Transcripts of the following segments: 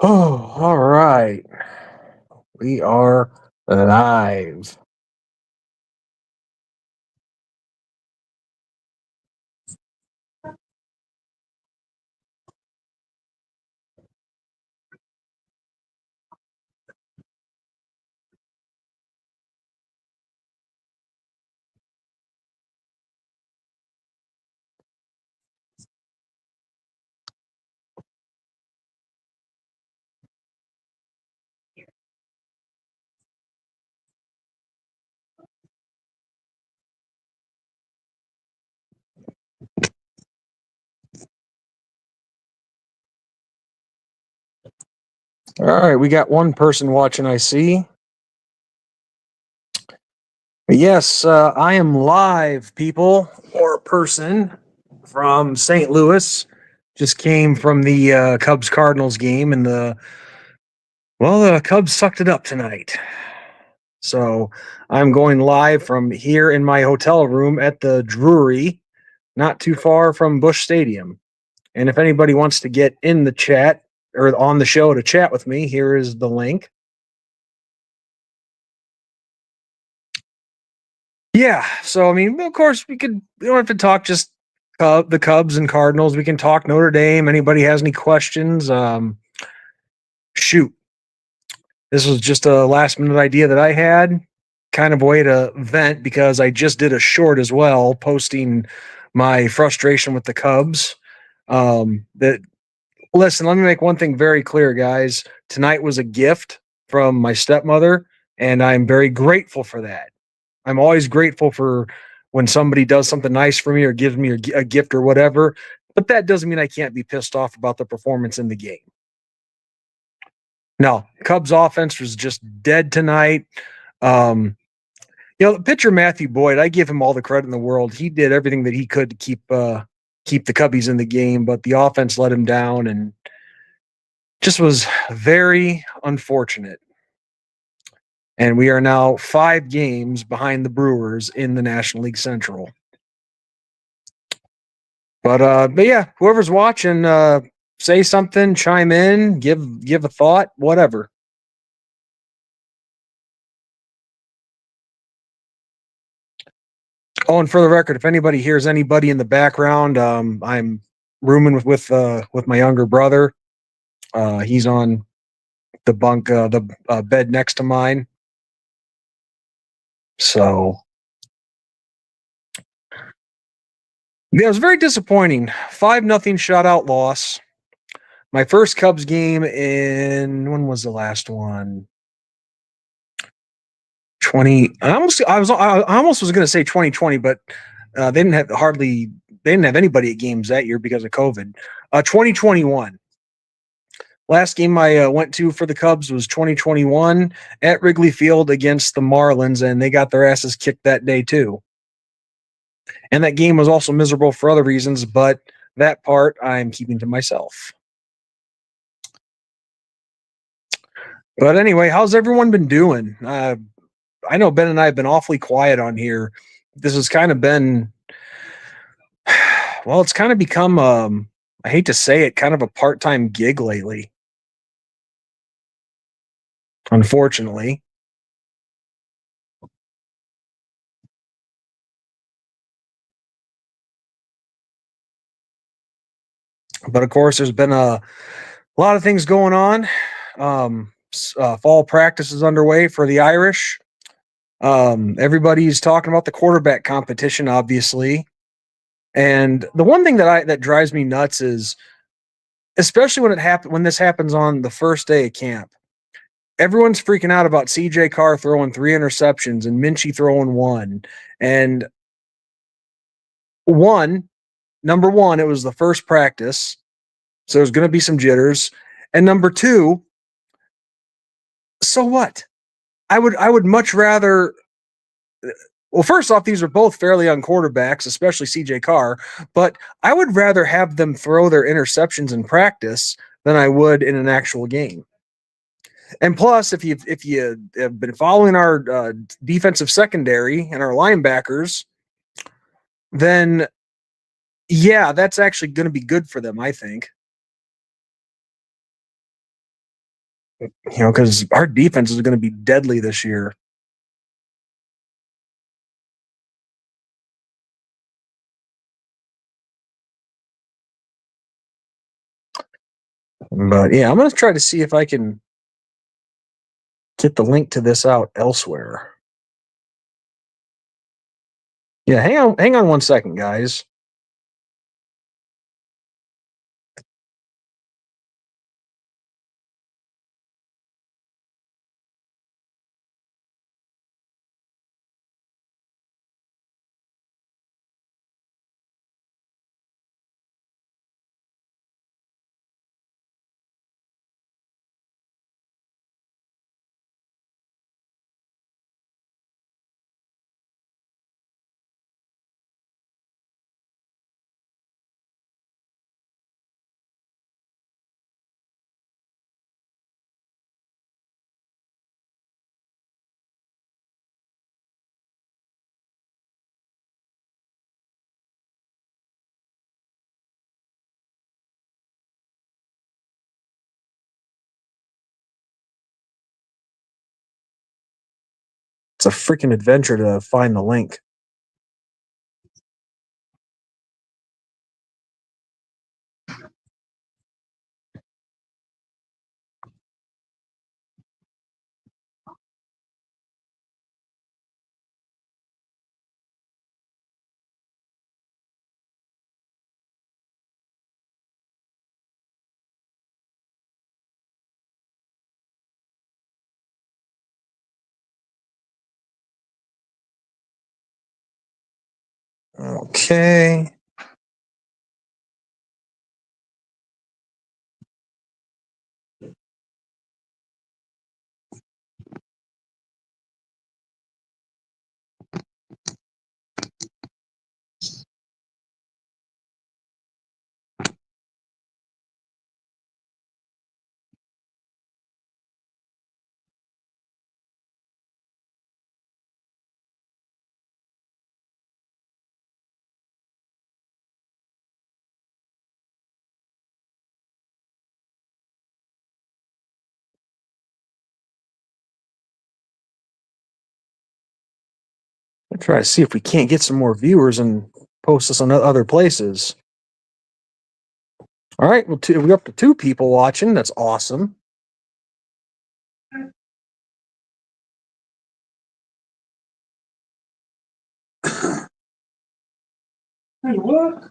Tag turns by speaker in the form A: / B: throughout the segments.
A: Oh, all right. We are live. All right, we got one person watching, I see. Yes, I am live, people, or person from St. Louis. Just came from the Cubs Cardinals game, and the Cubs sucked it up tonight. So I'm going live from here in my hotel room at the Drury, not too far from Busch Stadium. And if anybody wants to get in the chat or on the show to chat with me, here is the link. Yeah. So, I mean, of course, we don't have to talk just the Cubs and Cardinals. We can talk Notre Dame. Anybody has any questions? Shoot. This was just a last minute idea that I had, kind of a way to vent because I just did a short as well, posting my frustration with the Cubs. That Listen, let me make one thing very clear, guys. Tonight was a gift from my stepmother, and I'm very grateful for that. I'm always grateful for when somebody does something nice for me or gives me a gift or whatever, but that doesn't mean I can't be pissed off about the performance in the game. No, Cubs offense was just dead tonight. Um, the pitcher Matthew Boyd, I give him all the credit in the world. He did everything that he could to keep the Cubbies in the game, but the offense let him down and just was very unfortunate. And we are now 5 games behind the Brewers in the National League Central. But yeah, whoever's watching, say something, chime in, give a thought, whatever. Oh, and for the record, if anybody hears anybody in the background, I'm rooming with my younger brother. He's on the bed next to mine. So yeah, it was very disappointing. 5-0 shutout loss. My first Cubs game in when was the last one? 20. I almost was going to say 2020, but they didn't have anybody at games that year because of COVID. 2021. Last game I went to for the Cubs was 2021 at Wrigley Field against the Marlins, and they got their asses kicked that day too. And that game was also miserable for other reasons, but that part I'm keeping to myself. But anyway, how's everyone been doing? I know Ben and I have been awfully quiet on here. This has kind of been, well, it's kind of become, I hate to say it, kind of a part time gig lately, unfortunately. But of course, there's been a lot of things going on. Fall practice is underway for the Irish. Everybody's talking about the quarterback competition, obviously. And the one thing that drives me nuts is, especially when this happens on the first day of camp, everyone's freaking out about CJ Carr throwing 3 interceptions and Minchie throwing one. And one, number one, it was the first practice, so there's going to be some jitters. And number two, so what? I would much rather. Well, first off, these are both fairly young quarterbacks, especially CJ Carr, but I would rather have them throw their interceptions in practice than I would in an actual game. And plus, if you have been following our defensive secondary and our linebackers, then yeah, that's actually going to be good for them, I think. because our defense is going to be deadly this year. But yeah, I'm going to try to see if I can get the link to this out elsewhere. Yeah, hang on 1 second, guys. It's a freaking adventure to find the link. Okay. I'll try to see if we can't get some more viewers and post this on other places. All right, well, we're up to 2 people watching. That's awesome. Hey, what?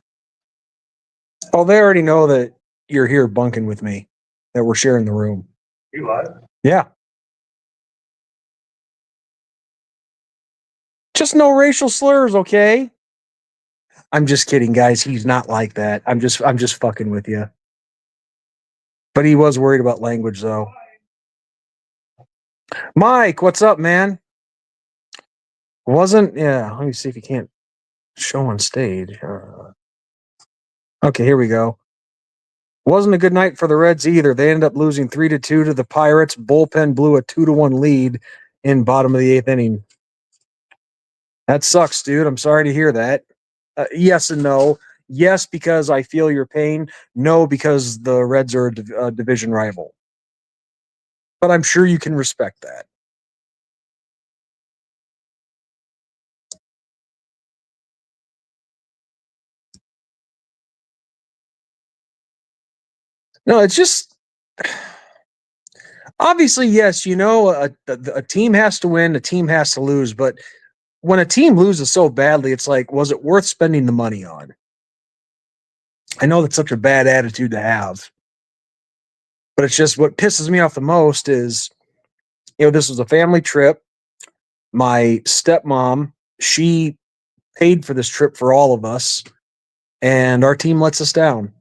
A: Oh, they already know that you're here bunking with me, that we're sharing the room. You what? Yeah. Just no racial slurs, okay? I'm just kidding, guys. He's not like that. I'm just fucking with you. But he was worried about language, though. Mike, what's up, man? Yeah, let me see if you can't show on stage. Okay, here we go. Wasn't a good night for the Reds either. They ended up losing 3-2 to the Pirates. Bullpen blew a 2-1 lead in bottom of the 8th inning. That sucks, dude. I'm sorry to hear that. Yes and no. Yes, because I feel your pain. No, because the Reds are a division rival. But I'm sure you can respect that. No, it's just obviously, yes, a team has to win, a team has to lose. But when a team loses so badly, it's like, was it worth spending the money on? I know that's such a bad attitude to have. But it's just what pisses me off the most is, this was a family trip. My stepmom, she paid for this trip for all of us, and our team lets us down.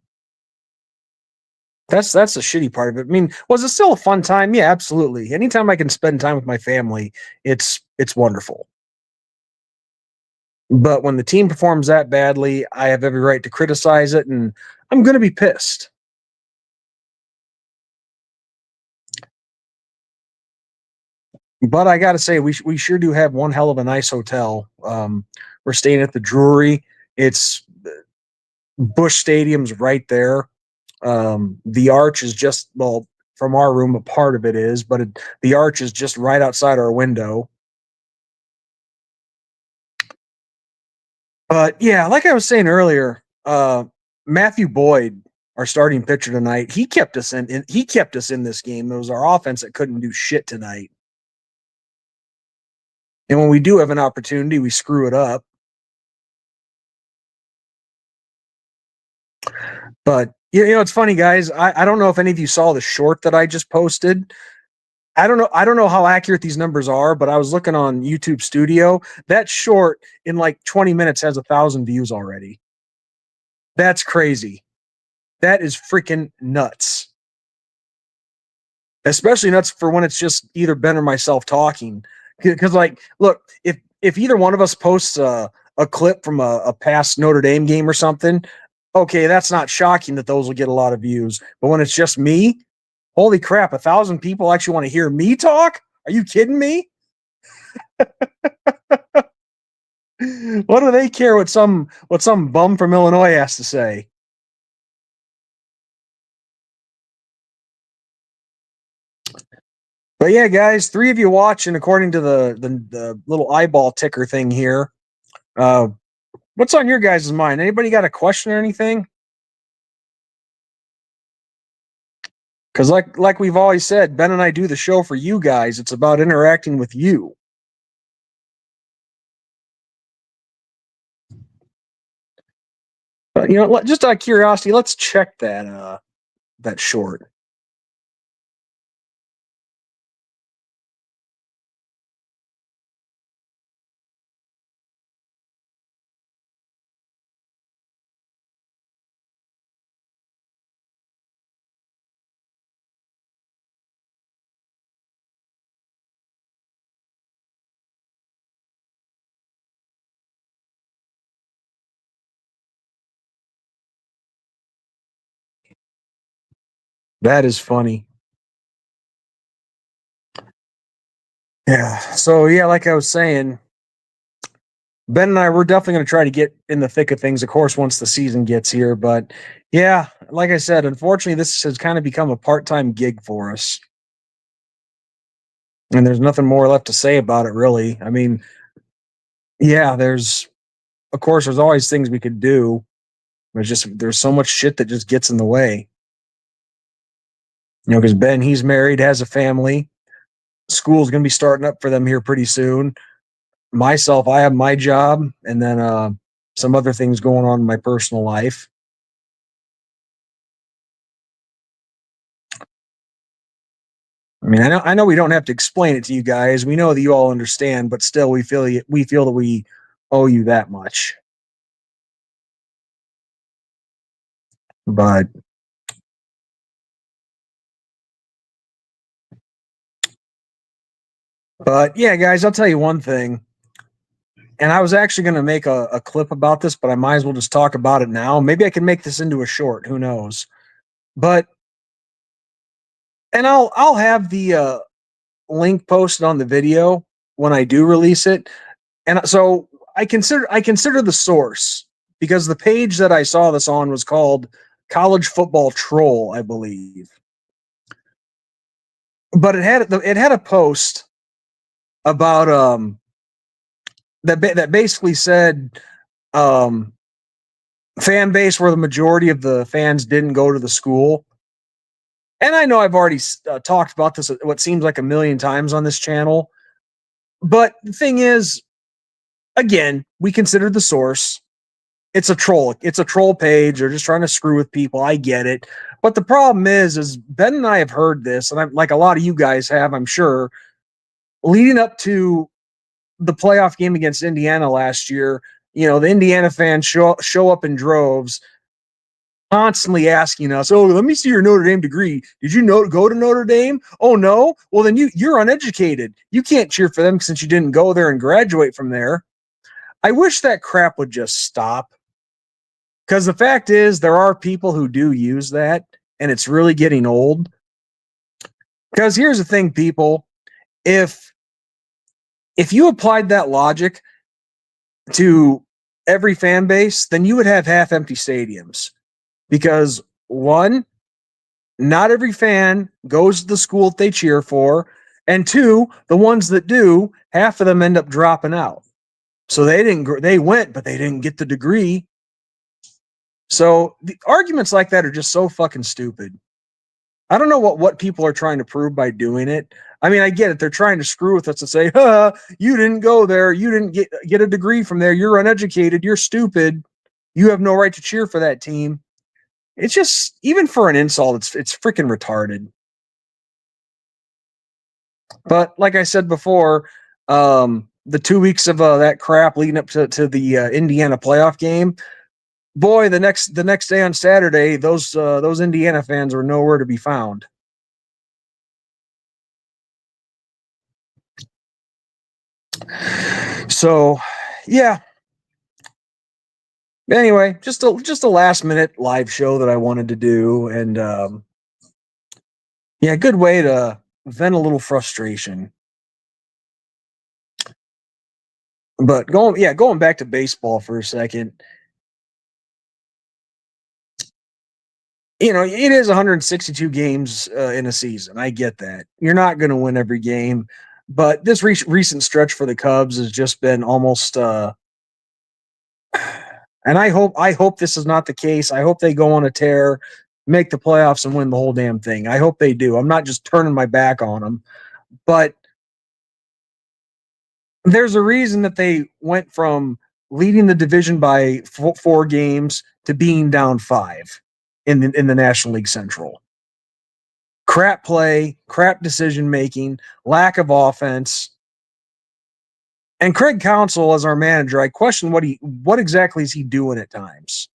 A: That's the shitty part of it. I mean, was it still a fun time? Yeah, absolutely. Anytime I can spend time with my family, it's wonderful. But when the team performs that badly, I have every right to criticize it, and I'm going to be pissed. But I got to say, we sure do have one hell of a nice hotel. We're staying at the Drury. It's Bush Stadium's right there. The Arch is just, from our room. A part of it is, but the arch is just right outside our window. But yeah, like I was saying earlier, Matthew Boyd, our starting pitcher tonight, he kept us in. He kept us in this game. It was our offense that couldn't do shit tonight. And when we do have an opportunity, we screw it up. But you know, it's funny, guys. I don't know if any of you saw the short that I just posted. I don't know how accurate these numbers are, but I was looking on YouTube Studio. That short in like 20 minutes has 1,000 views already. That's crazy. That is freaking nuts. Especially nuts for when it's just either Ben or myself talking. Because, like, look, if either one of us posts a clip from a past Notre Dame game or something, okay, that's not shocking that those will get a lot of views. But when it's just me, holy crap, 1,000 people actually want to hear me talk? Are you kidding me? What do they care what some bum from Illinois has to say? But yeah, guys, 3 of you watching according to the little eyeball ticker thing here. What's on your guys' mind? Anybody got a question or anything? Because like we've always said, Ben and I do the show for you guys. It's about interacting with you. You know, just out of curiosity, let's check that short. That is funny. Yeah. So yeah, like I was saying, Ben and I, we're definitely going to try to get in the thick of things, of course, once the season gets here. But yeah, like I said, unfortunately, this has kind of become a part-time gig for us. And there's nothing more left to say about it, really. I mean, yeah, of course, there's always things we could do. There's there's so much shit that just gets in the way. You know, because Ben, he's married, has a family. School's going to be starting up for them here pretty soon. Myself, I have my job, and then some other things going on in my personal life. I mean, I know we don't have to explain it to you guys. We know that you all understand, but still, we feel that we owe you that much. But yeah, guys, I'll tell you one thing. And I was actually going to make a clip about this, but I might as well just talk about it now. Maybe I can make this into a short. Who knows? But and I'll have the link posted on the video when I do release it. And so I consider the source because the page that I saw this on was called College Football Troll, I believe. But it had a post about that basically said fan base where the majority of the fans didn't go to the school. And I know I've already talked about this what seems like a million times on this channel. But the thing is, again, we consider the source. It's a troll. It's a troll page. They're just trying to screw with people. I get it. But the problem is Ben and I have heard this, and I'm like a lot of you guys have, I'm sure, leading up to the playoff game against Indiana last year. You know, the Indiana fans show up in droves, constantly asking us, "Oh, let me see your Notre Dame degree. Did you go to Notre Dame? Oh no, well then you're uneducated. You can't cheer for them since you didn't go there and graduate from there." I wish that crap would just stop. Because the fact is, there are people who do use that, and it's really getting old. Because here's the thing, people, if you applied that logic to every fan base, then you would have half empty stadiums. Because one, not every fan goes to the school that they cheer for. And two, the ones that do, half of them end up dropping out. So they went, but they didn't get the degree. So the arguments like that are just so fucking stupid. I don't know what people are trying to prove by doing it. I mean, I get it. They're trying to screw with us and say, you didn't go there. You didn't get a degree from there. You're uneducated. You're stupid. You have no right to cheer for that team. It's just, even for an insult, it's freaking retarded. But like I said before, the 2 weeks of that crap leading up to the Indiana playoff game, boy, the next day on Saturday, those Indiana fans were nowhere to be found. So, yeah. Anyway, just a last minute live show that I wanted to do, and yeah, good way to vent a little frustration. But going back to baseball for a second, it is 162 games in a season. I get that. You're not going to win every game, but this recent stretch for the Cubs has just been almost. And I hope this is not the case. I hope they go on a tear, make the playoffs, and win the whole damn thing. I hope they do. I'm not just turning my back on them, but there's a reason that they went from leading the division by 4 games to being down 5 in the National League Central. Crap play, crap decision making, lack of offense. And Craig Counsell, as our manager, I question what exactly is he doing at times.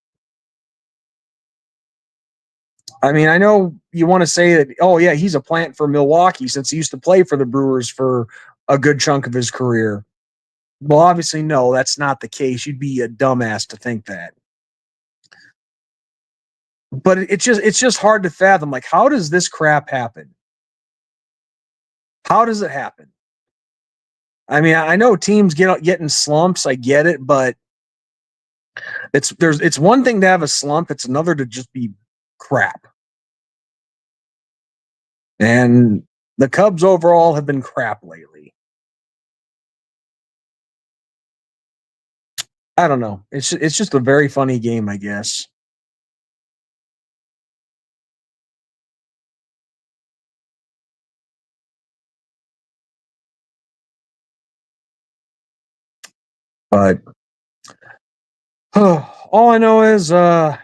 A: I mean, I know you want to say that, oh yeah, he's a plant for Milwaukee since he used to play for the Brewers for a good chunk of his career. Well, obviously, no, that's not the case. You'd be a dumbass to think that. But it's just hard to fathom. Like, how does this crap happen? How does it happen? I mean, I know teams get in slumps. I get it, but it's one thing to have a slump. It's another to just be crap. And the Cubs overall have been crap lately. I don't know. It's just a very funny game, I guess. But all I know is they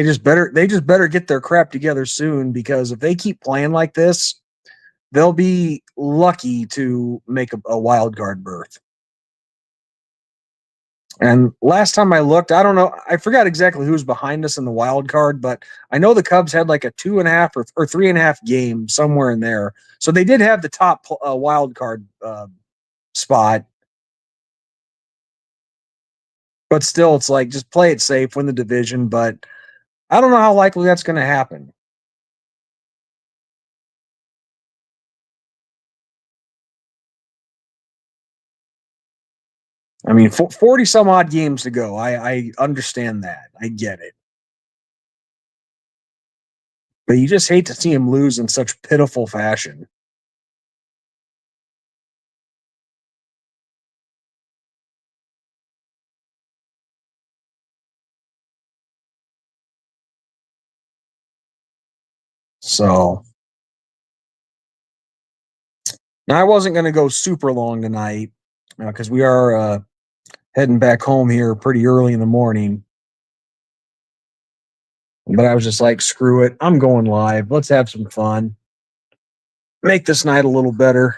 A: just better get their crap together soon, because if they keep playing like this, they'll be lucky to make a wild card berth. And last time I looked, I don't know, I forgot exactly who's behind us in the wild card, but I know the Cubs had like a 2.5 or 3.5 game somewhere in there, so they did have the top wild card spot. But still, it's like, just play it safe, win the division. But I don't know how likely that's going to happen. I mean, 40 some odd games to go. I understand that. I get it. But you just hate to see him lose in such pitiful fashion. So now I wasn't going to go super long tonight because we are heading back home here pretty early in the morning. But I was just like, screw it. I'm going live. Let's have some fun. Make this night a little better.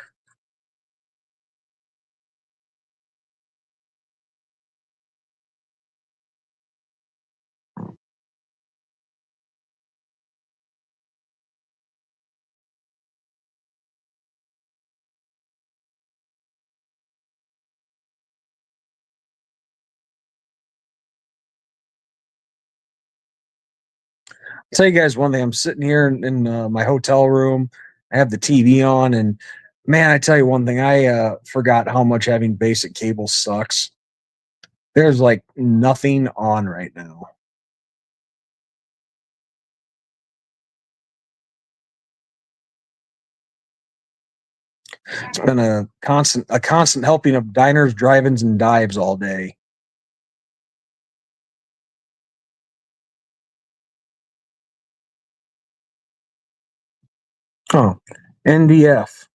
A: I'll tell you guys one thing. I'm sitting here in my hotel room. I have the TV on, and man, I tell you one thing. I forgot how much having basic cable sucks. There's like nothing on right now. It's been a constant helping of diners, drive-ins, and dives all day. Oh, NDF.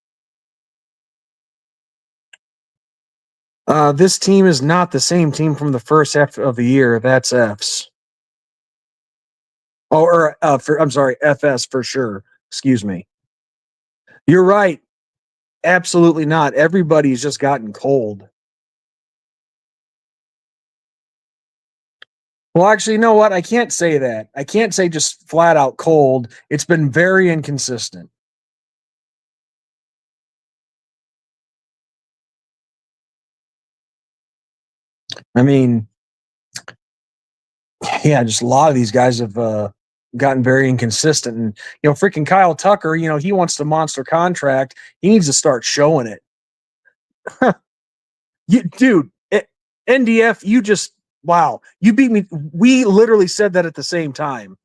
A: This team is not the same team from the first half of the year. That's F's. Oh, or I'm sorry, FS for sure. Excuse me. You're right. Absolutely not. Everybody's just gotten cold. Well, actually, you know what? I can't say that. I can't say just flat out cold. It's been very inconsistent. I mean, yeah, just a lot of these guys have gotten very inconsistent. And, freaking Kyle Tucker, he wants the monster contract. He needs to start showing it. Dude, NDF, wow, you beat me. We literally said that at the same time.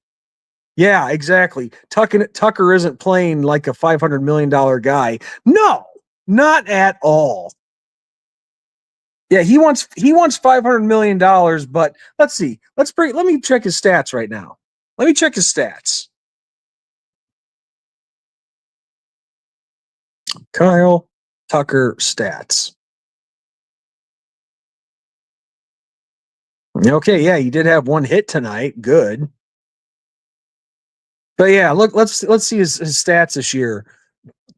A: Yeah, exactly. Tucker isn't playing like a $500 million guy. No, not at all. Yeah, he wants $500 million, but let's see. Let me check his stats right now. Let me check his stats. Kyle Tucker stats. Okay, yeah, he did have one hit tonight. Good. But yeah, let's see his stats this year.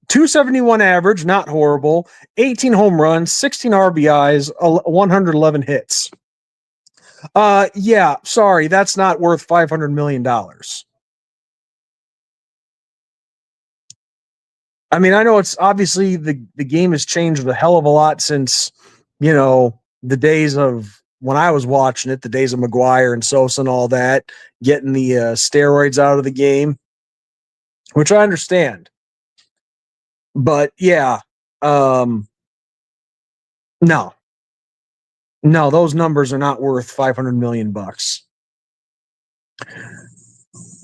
A: 271 average, not horrible. 18 home runs, 16 RBIs, 111 hits. Yeah, sorry, that's not worth $500 million. I mean, I know it's obviously the game has changed a hell of a lot since, the days of when I was watching it, the days of McGuire and Sosa and all that, getting the steroids out of the game, which I understand. But yeah, um, no, no, those numbers are not worth 500 million bucks.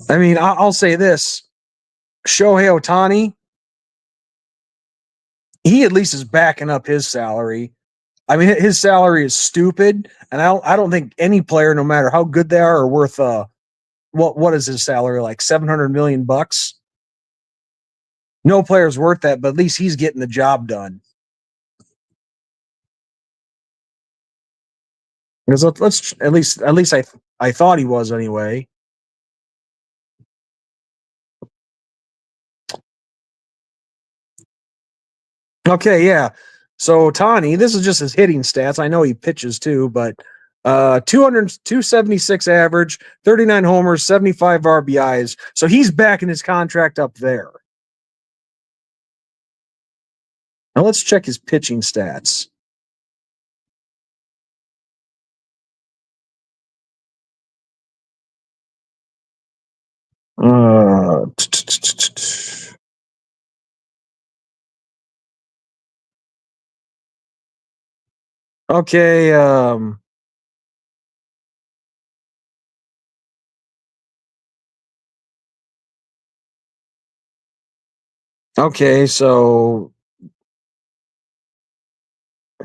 A: I mean, I'll say this: Shohei Ohtani, he at least is backing up his salary. I mean, his salary is stupid, and I don't think any player, no matter how good they are worth what is his salary, like 700 million bucks? No player's worth that, but at least he's getting the job done. Because let's at least I thought he was anyway. Okay, yeah. So Tani, this is just his hitting stats. I know he pitches too, but 276 average, 39 homers, 75 RBIs. So he's backing his contract up there. Now let's check his pitching stats. Uh, okay, okay, so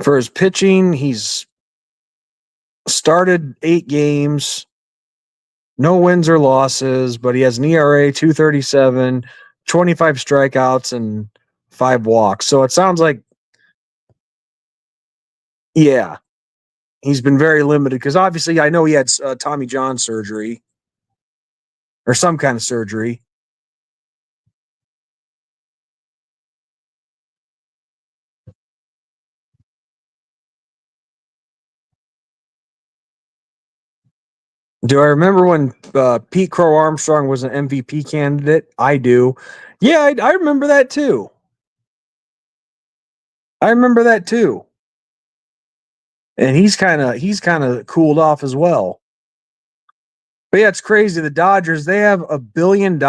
A: for his pitching, he's started 8 games, no wins or losses, but he has an ERA 237, 25 strikeouts, and 5 walks. So it sounds like, yeah, he's been very limited because obviously I know he had Tommy John surgery or some kind of surgery. Do I remember when Pete Crow Armstrong was an MVP candidate? I do. Yeah, I remember that too. I remember that too. And he's kind of cooled off as well. But yeah, it's crazy. The Dodgers, they have $1 billion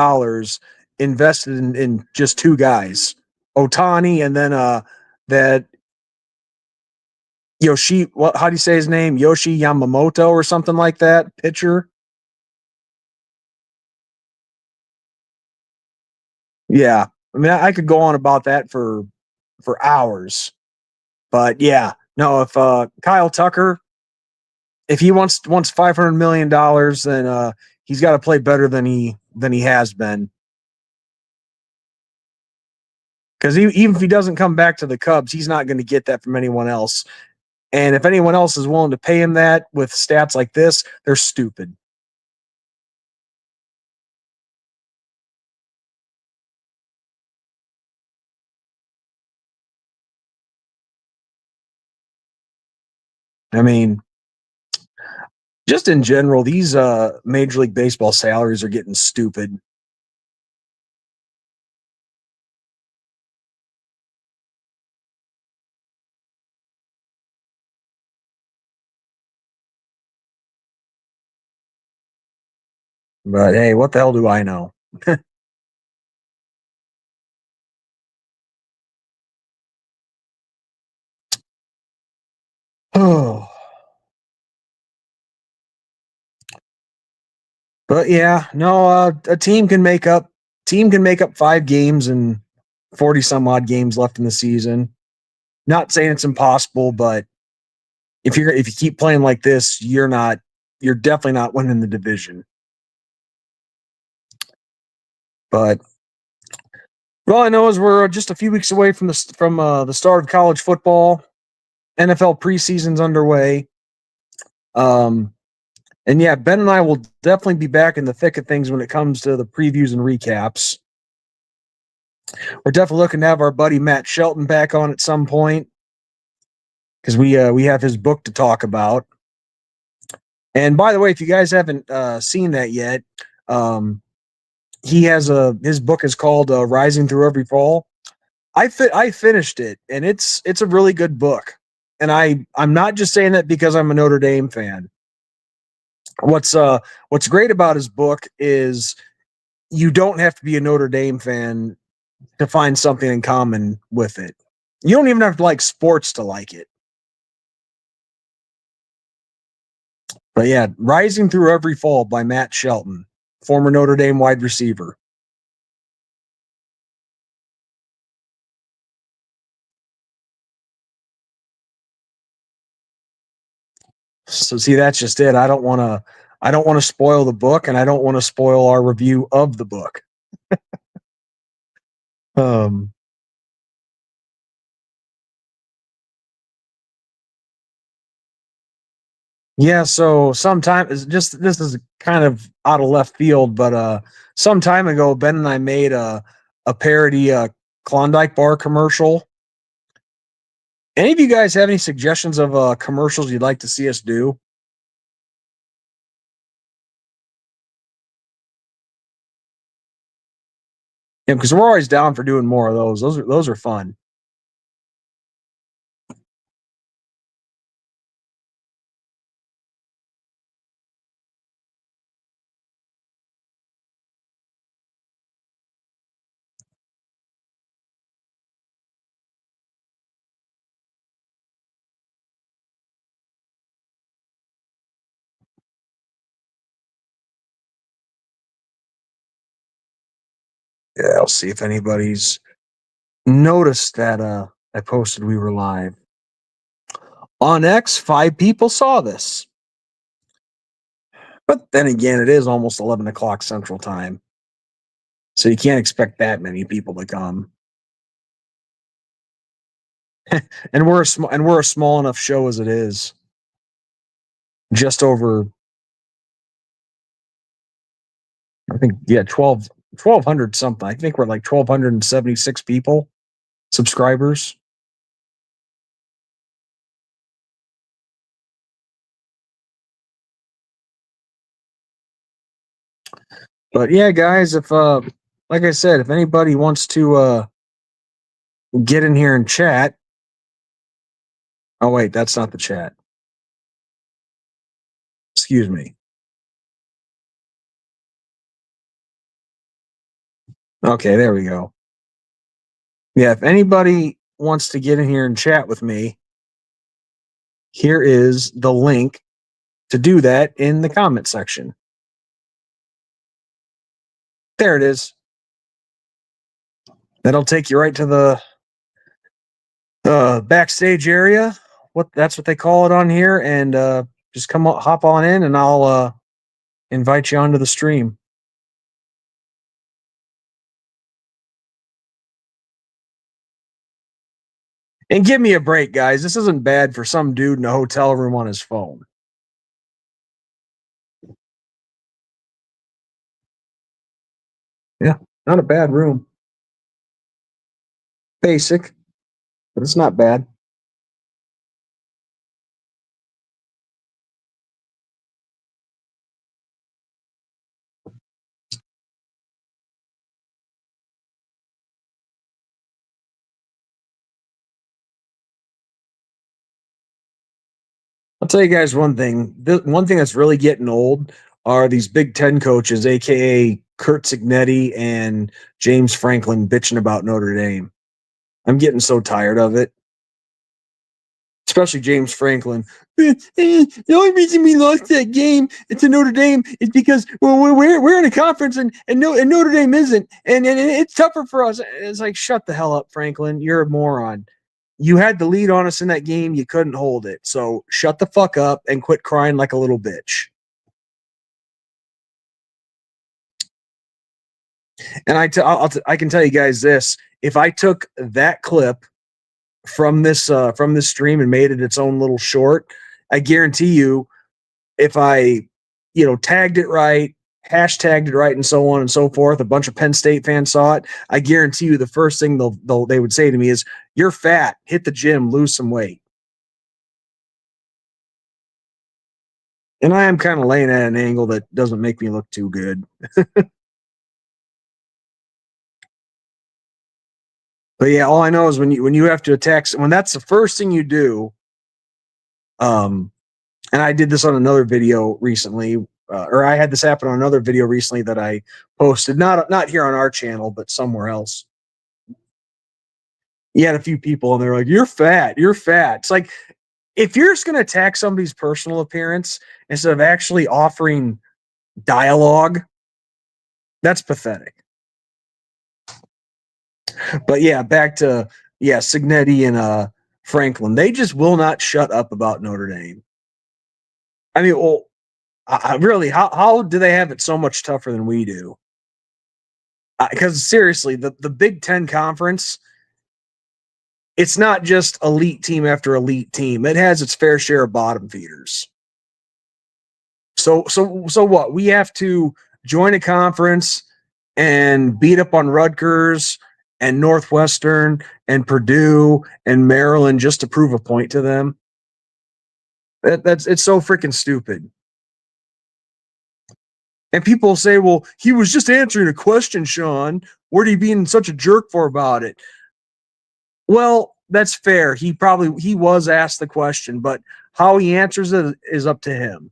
A: invested in just 2 guys, Otani, and then that how do you say his name? Yoshi Yamamoto or something like that, pitcher. Yeah. I mean, I could go on about that for for hours. But yeah, no, if Kyle Tucker, if he wants $500 million, then he's got to play better than he has been. Because even if he doesn't come back to the Cubs, he's not going to get that from anyone else. And if anyone else is willing to pay him that with stats like this, they're stupid. I mean, just in general, these Major League Baseball salaries are getting stupid. But hey, what the hell do I know? Oh, but yeah, no, a team can make up 5 games and 40 some odd games left in the season. Not saying it's impossible, but if you keep playing like this, you're definitely not winning the division. But all I know is we're just a few weeks away from the start of college football. NFL preseason's underway. Um, and yeah, Ben and I will definitely be back in the thick of things when it comes to the previews and recaps. We're definitely looking to have our buddy Matt Shelton back on at some point because we have his book to talk about. And by the way, if you guys haven't seen that yet, he has his book is called Rising Through Every Fall. I finished it, and it's a really good book. And I'm not just saying that because I'm a Notre Dame fan. What's great about his book is you don't have to be a Notre Dame fan to find something in common with it. You don't even have to like sports to like it. But yeah, Rising Through Every Fall by Matt Shelton, former Notre Dame wide receiver. So see, that's just it. I don't want to spoil the book, and I don't want to spoil our review of the book. Um, yeah, so sometime is just this is kind of out of left field, but some time ago, Ben and I made a parody Klondike bar commercial. Any of you guys have any suggestions of commercials you'd like to see us do? Yeah, because we're always down for doing more of those. Those are fun. Yeah, I'll see if anybody's noticed that I posted we were live. On X, 5 people saw this. But then again, it is almost 11 o'clock Central Time. So you can't expect that many people to come. And we're a small enough show as it is. Just over, I think, yeah, 1,200 something. I think we're like 1,276 people, subscribers. But yeah, guys, if like I said, if anybody wants to get in here and chat. Oh wait, that's not the chat. Excuse me. Okay, there we go. Yeah, if anybody wants to get in here and chat with me, here is the link to do that in the comment section. There it is. That'll take you right to backstage area. That's what they call it on here, and just hop on in, and I'll invite you onto the stream. And give me a break, guys. This isn't bad for some dude in a hotel room on his phone. Yeah, not a bad room. Basic, but it's not bad. I'll tell you guys one thing. One thing that's really getting old are these Big Ten coaches, aka Kurt Signetti and James Franklin, bitching about Notre Dame. I'm getting so tired of it. Especially James Franklin. The only reason we lost that game to Notre Dame is because we're in a conference and Notre Dame isn't, and it's tougher for us. It's like, shut the hell up, Franklin. You're a moron. You had the lead on us in that game. You couldn't hold it. So shut the fuck up and quit crying like a little bitch. And I can tell you guys this: if I took that clip from this stream and made it its own little short, I guarantee you, if I tagged it right, hashtagged it right, and so on and so forth, a bunch of Penn State fans saw it. I guarantee you, the first thing they would say to me is, "You're fat. Hit the gym. Lose some weight." And I am kind of laying at an angle that doesn't make me look too good. But yeah, all I know is when you have to attack, when that's the first thing you do. And I did this on another video recently, or I had this happen on another video recently that I posted, not here on our channel, but somewhere else. You had a few people, and they're like, "You're fat. You're fat." It's like, if you're just going to attack somebody's personal appearance instead of actually offering dialogue, that's pathetic. But yeah, back to Signetti and Franklin. They just will not shut up about Notre Dame. I mean, well, really, how do they have it so much tougher than we do? Because seriously, the Big Ten conference, it's not just elite team after elite team. It has its fair share of bottom feeders. So what? We have to join a conference and beat up on Rutgers and Northwestern and Purdue and Maryland just to prove a point to them. It's so freaking stupid. And people say, "Well, he was just answering a question, Sean. What are you being such a jerk for about it?" Well, that's fair. He was asked the question, but how he answers it is up to him.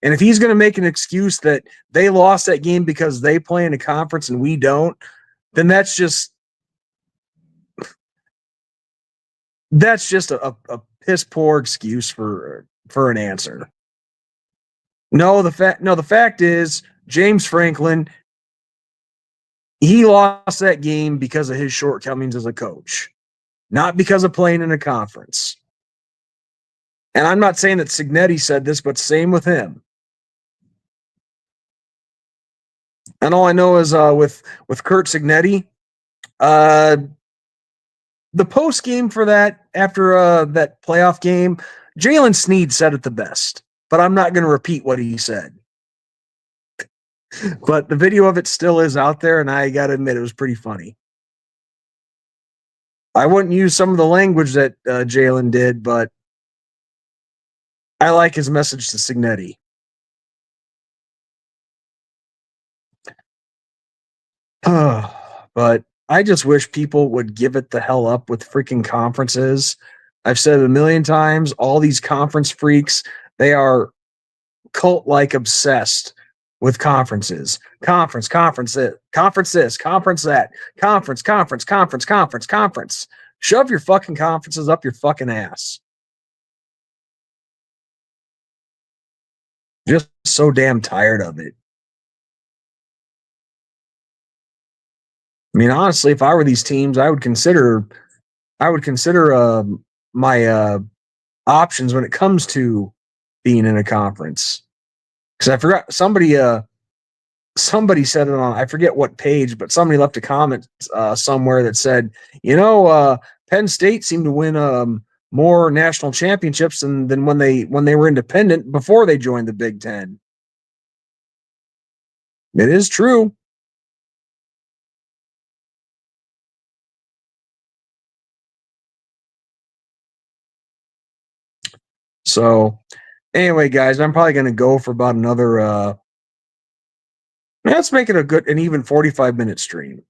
A: And if he's going to make an excuse that they lost that game because they play in a conference and we don't, then that's just a piss poor excuse for an answer. No, the fact is James Franklin, he lost that game because of his shortcomings as a coach, not because of playing in a conference. And I'm not saying that Signetti said this, but same with him. And all I know is with Kurt Signetti, the post game for that, after that playoff game, Jalen Sneed said it the best, but I'm not going to repeat what he said. But the video of it still is out there, and I got to admit, it was pretty funny. I wouldn't use some of the language that Jalen did, but I like his message to Signetti. But I just wish people would give it the hell up with freaking conferences. I've said it a million times, all these conference freaks, they are cult-like obsessed with conferences. Conference this, conference that, conference. Shove your fucking conferences up your fucking ass. Just so damn tired of it. I mean, honestly, if I were these teams, I would consider I would consider my options when it comes to being in a conference. Because I forgot somebody said it on, I forget what page, but somebody left a comment somewhere that said, Penn State seemed to win more national championships than when they were independent before they joined the Big Ten. It is true. So anyway, guys, I'm probably going to go for about another. Let's make it an even 45-minute stream.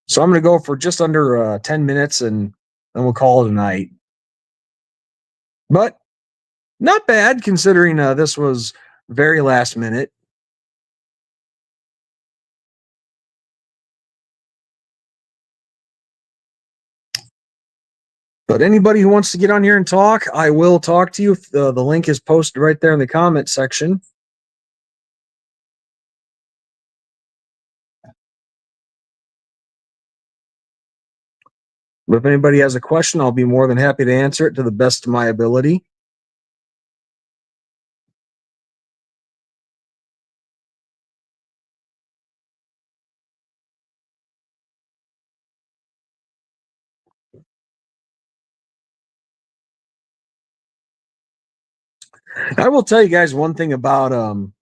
A: So I'm going to go for just under 10 minutes, and then we'll call it a night. But not bad considering this was very last minute. But anybody who wants to get on here and talk, I will talk to you. The link is posted right there in the comment section. But if anybody has a question, I'll be more than happy to answer it to the best of my ability. I will tell you guys one thing about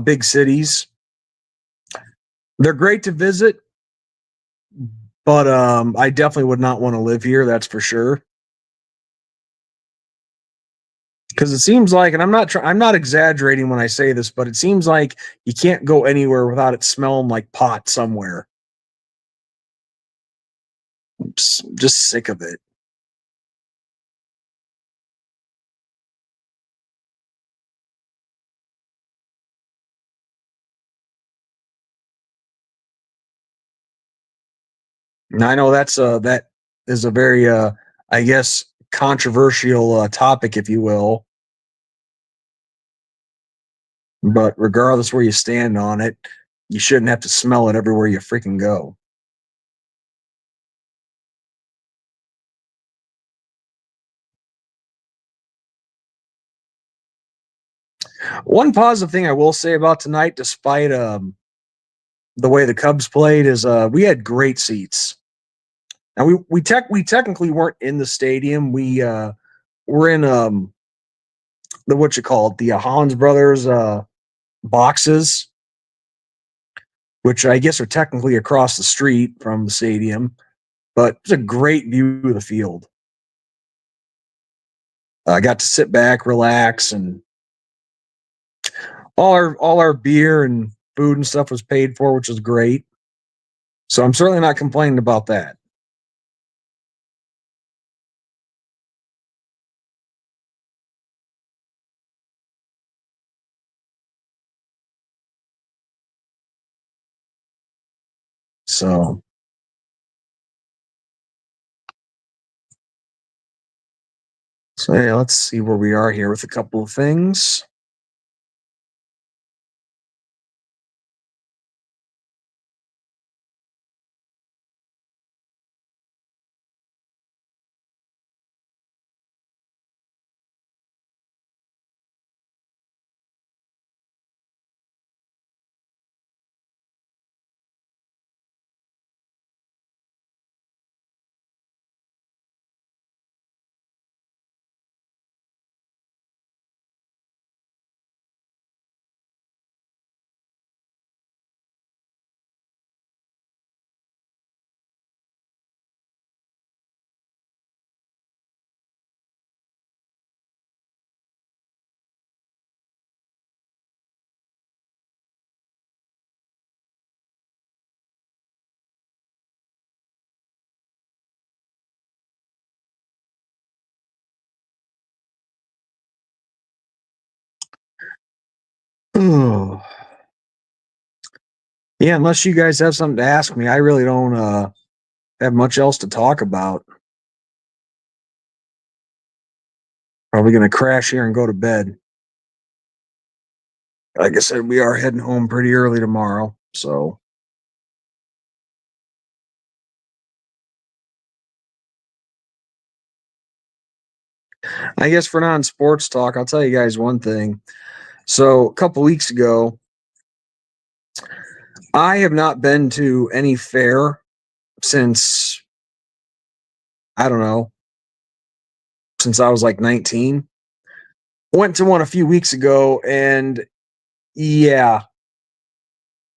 A: big cities. They're great to visit, but I definitely would not want to live here. That's for sure. Because it seems like, and I'm not exaggerating when I say this, but it seems like you can't go anywhere without it smelling like pot somewhere. I'm just sick of it. And I know that is a very I guess controversial topic, if you will. But regardless where you stand on it, you shouldn't have to smell it everywhere you freaking go. One positive thing I will say about tonight, despite the way the Cubs played, is we had great seats. Now we technically weren't in the stadium. We were in the what you call it, the Hans Brothers boxes, which I guess are technically across the street from the stadium. But it's a great view of the field. I got to sit back, relax, and all our beer and food and stuff was paid for, which was great. So I'm certainly not complaining about that. So yeah, let's see where we are here with a couple of things. Oh. Yeah, unless you guys have something to ask me, I really don't have much else to talk about. Probably going to crash here and go to bed. Like I said, we are heading home pretty early tomorrow. So I guess for non-sports talk, I'll tell you guys one thing. So a couple weeks ago, I have not been to any fair since I don't know, since I was like 19. Went to one a few weeks ago, and yeah,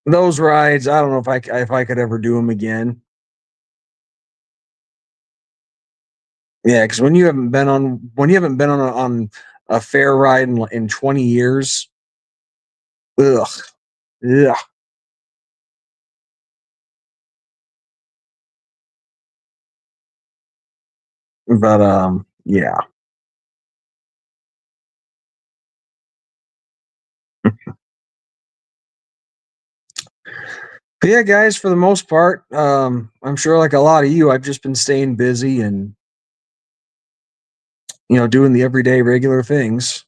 A: those rides. I don't know if I could ever do them again. Yeah, because when you haven't been on a fair ride in 20 years, ugh, ugh. But yeah. But yeah, guys, for the most part, I'm sure like a lot of you, I've just been staying busy and doing the everyday regular things.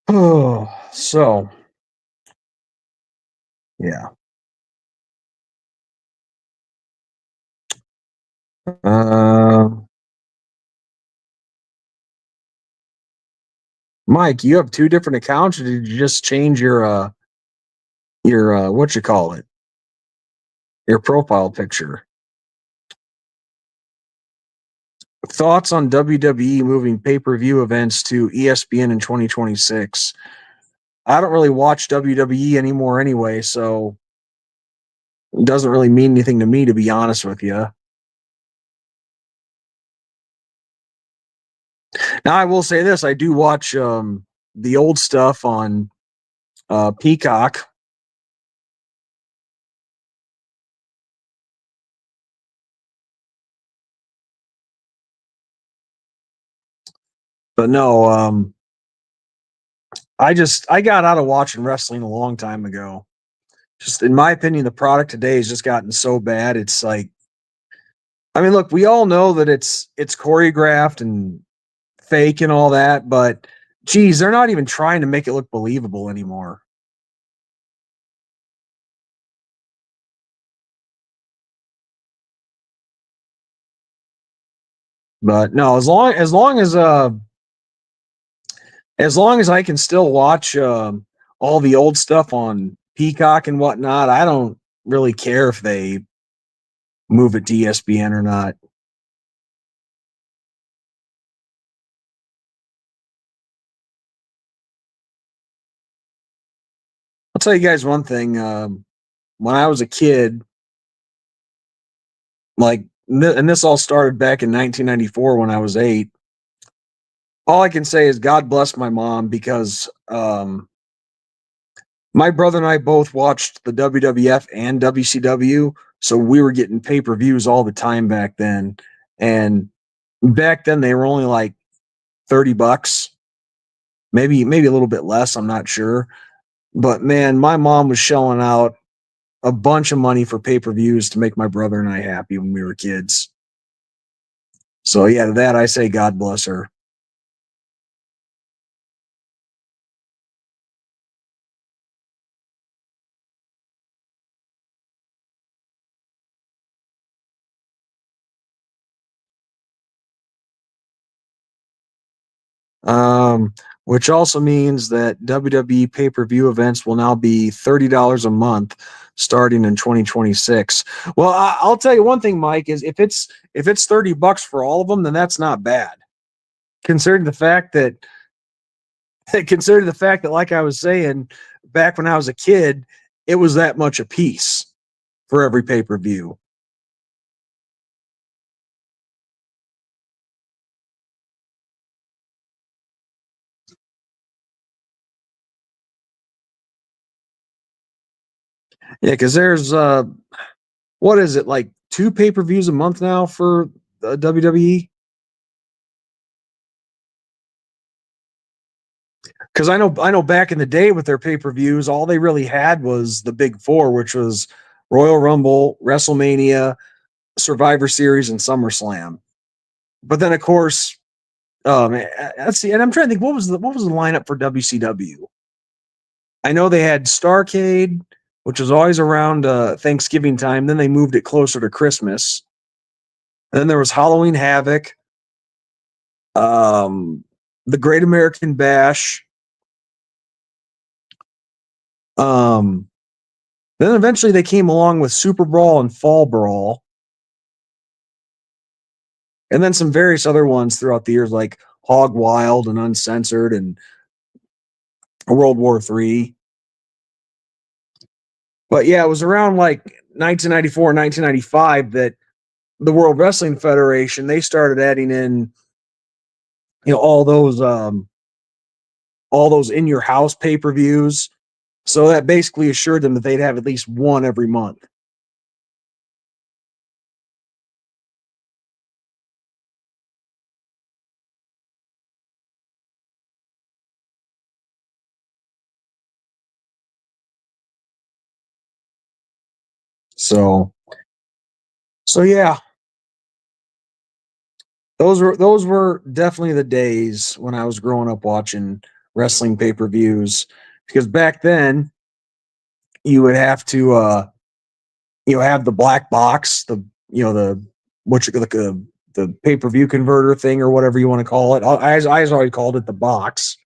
A: Oh, so yeah. Uh, Mike, you have two different accounts, or did you just change your what you call it, your profile picture? Thoughts on WWE moving pay-per-view events to ESPN in 2026? I don't really watch WWE anymore anyway, so it doesn't really mean anything to me, to be honest with you. Now, I will say this: I do watch the old stuff on Peacock. But no, I got out of watching wrestling a long time ago. Just in my opinion, the product today has just gotten so bad. It's like, I mean, look, we all know that it's choreographed and fake and all that, but geez, they're not even trying to make it look believable anymore. But no, as long as I can still watch all the old stuff on Peacock and whatnot, I don't really care if they move it to ESPN or not. I'll tell you guys one thing. When I was a kid, like, and this all started back in 1994 when I was 8. All I can say is God bless my mom because my brother and I both watched the WWF and WCW, so we were getting pay per views all the time back then. And back then they were only like $30, maybe a little bit less. I'm not sure, but man, my mom was shelling out a bunch of money for pay per views to make my brother and I happy when we were kids. So yeah, to that I say God bless her. Which also means that WWE pay per view events will now be $30 a month starting in 2026. Well, I'll tell you one thing, Mike, is if it's $30 for all of them, then that's not bad. Considering the fact that considering the fact that, like I was saying, back when I was a kid, it was that much a piece for every pay per view. Yeah, because there's what is it, like two pay per views a month now for WWE? Because I know back in the day with their pay per views, all they really had was the big four, which was Royal Rumble, WrestleMania, Survivor Series, and SummerSlam. But then, of course, let's see, and I'm trying to think what was the lineup for WCW. I know they had Starcade, which was always around Thanksgiving time. Then they moved it closer to Christmas. And then there was Halloween Havoc, um, the Great American Bash. Um, then eventually they came along with Super Brawl and Fall Brawl, and then some various other ones throughout the years, like Hog Wild and Uncensored and World War III. But yeah, it was around like 1994, 1995 that the World Wrestling Federation, they started adding in, all those in your house pay-per-views. So that basically assured them that they'd have at least one every month. So so yeah, those were definitely the days when I was growing up watching wrestling pay-per-views, because back then you would have to have the black box, the what you like the pay-per-view converter thing or whatever you want to call it. I always called it the box.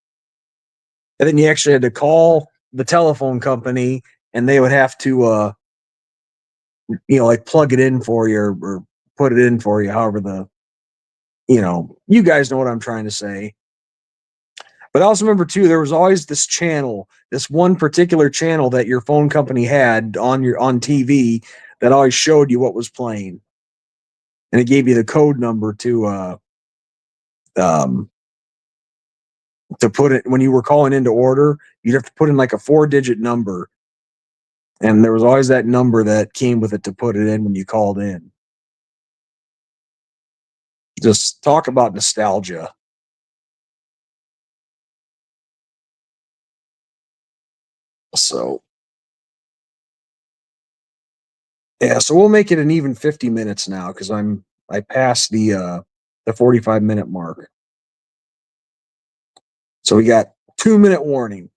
A: And then you actually had to call the telephone company and they would have to like plug it in for you, or put it in for you, however you guys know what I'm trying to say. But I also remember too, there was always this channel, this one particular channel that your phone company had on TV that always showed you what was playing. And it gave you the code number um to put it when you were calling in to order. You'd have to put in like a 4-digit number. And there was always that number that came with it to put it in when you called in. Just talk about nostalgia. So yeah, so we'll make it an even 50 minutes now because I passed the 45-minute mark. So we got 2-minute warning.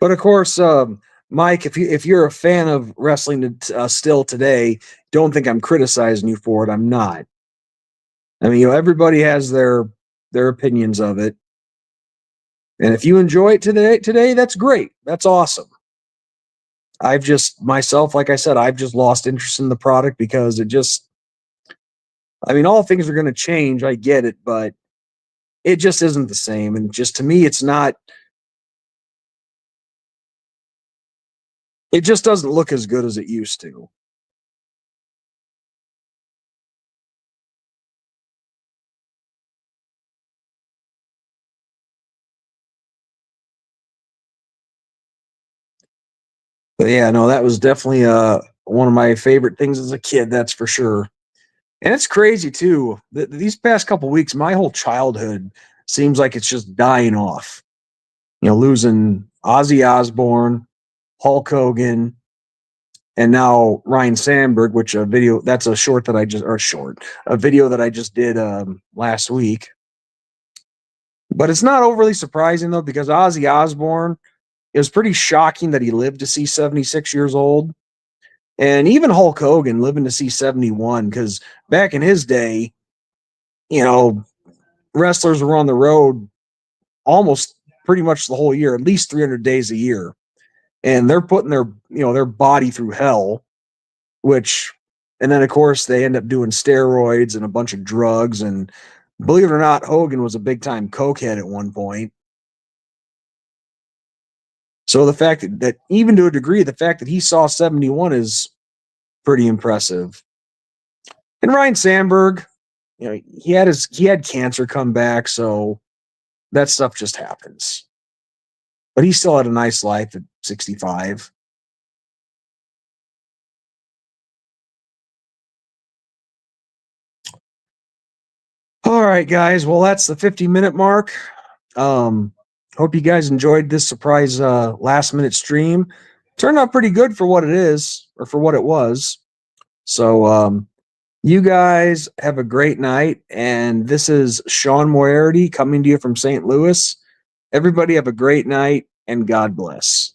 A: But of course, Mike, if you're a fan of wrestling still today, don't think I'm criticizing you for it. I'm not. I mean, everybody has their opinions of it, and if you enjoy it today, that's great. That's awesome. I've just myself, like I said, I've just lost interest in the product because it just. I mean, all things are going to change. I get it, but it just isn't the same. And just to me, it's not. It just doesn't look as good as it used to. But yeah, no, that was definitely one of my favorite things as a kid. That's for sure. And it's crazy too. These past couple weeks, my whole childhood seems like it's just dying off. Losing Ozzy Osbourne, Hulk Hogan, and now Ryan Sandberg, which a video that's a short that I just or short a video that I just did last week. But it's not overly surprising though, because Ozzy Osbourne, it was pretty shocking that he lived to see 76 years old. And even Hulk Hogan living to see 71, because back in his day, you know, wrestlers were on the road almost pretty much the whole year, at least 300 days a year. And they're putting their body through hell, which, and then of course they end up doing steroids and a bunch of drugs. And believe it or not, Hogan was a big time cokehead at one point. So the fact that even to a degree, the fact that he saw 71 is pretty impressive. And Ryan Sandberg, he had cancer come back, so that stuff just happens. But he still had a nice life at 65. All right, guys. Well, that's the 50-minute mark. Um, hope you guys enjoyed this surprise last minute stream. Turned out pretty good for what it is, or for what it was. So You guys have a great night. And this is Sean Moerity coming to you from St. Louis. Everybody have a great night and God bless.